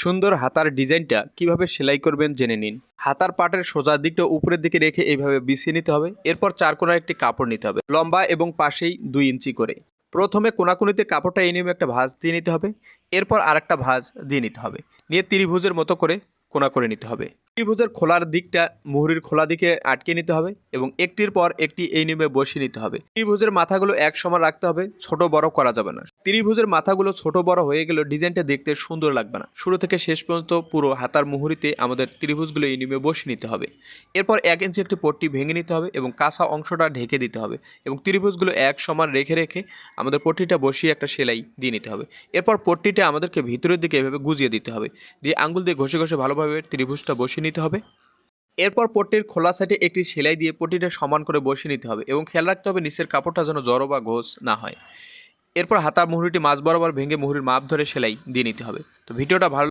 সুন্দর হাতার ডিজাইনটা কিভাবে সেলাই করবেন জেনে নিন। হাতার পাটের সোজা দিকটা উপরের দিকে রেখে এইভাবে বিছিয়ে নিতে হবে। এরপর চার কোণার একটি কাপড় নিতে হবে, লম্বা এবং পাশেই 2 ইঞ্চি করে। প্রথমে কোনাকুনিতে কাপড়টা এই নিয়মে একটা ভাঁজ দিয়ে নিতে হবে। এরপর আরেকটা ভাঁজ দিয়ে নিতে হবে, নিয়ে ত্রিভুজের মতো করে কোনা করে নিতে হবে। ত্রিভুজের খোলার দিকটা মুহুরির খোলা দিকে আটকে নিতে হবে এবং একটির পর একটি এই নিয়মে বসিয়ে নিতে হবে। ত্রিভুজের মাথাগুলো এক সমান রাখতে হবে, ছোট বড় করা যাবে না। ত্রিভুজের মাথাগুলো ছোট বড় হয়ে গেলে ডিজাইনটা দেখতে সুন্দর লাগবে না। শুরু থেকে শেষ পর্যন্ত পুরো হাতার মুহুরিতে আমাদের ত্রিভুজগুলো এই নিয়মে বসিয়ে নিতে হবে। এরপর 1 ইঞ্চি একটি পট্টি ভেঙে নিতে হবে এবং কাঁচা অংশটা ঢেকে দিতে হবে এবং ত্রিভুজগুলো এক সমান রেখে রেখে আমাদের পট্টিটা বসিয়ে একটা সেলাই দিয়ে নিতে হবে। এরপর পট্টিটা আমাদেরকে ভিতরের দিকে এভাবে গুজিয়ে দিতে হবে, দিয়ে আঙ্গুল দিয়ে ঘষে ঘষে ভালোভাবে ত্রিভুজটা বসিয়ে নিতে হবে। এরপর পট্টির খোলা সাইডে একটি সেলাই দিয়ে পট্টিটা সমান করে বসিয়ে নিতে হবে এবং খেয়াল রাখতে হবে নিচের কাপড়টা যেন জড়ো বা ঘোষ না হয়। এরপর হাতার মুহুরিটি মাঝ বরাবর ভেঙে মুহুরির মাপ ধরে সেলাই দিয়ে নিতে হবে। তো ভিডিওটা ভালো